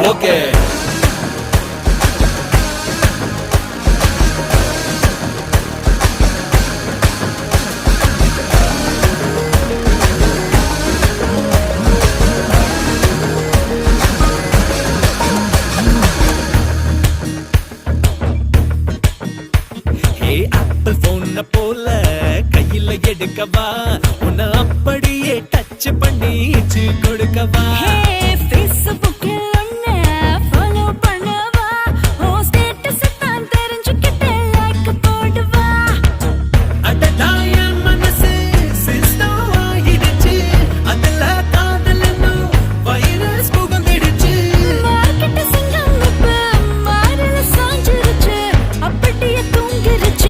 Okay. Apple போன போல கையில எடுக்கவா, உன்னை அப்படியே டச் பண்ணி கொடுக்கவா.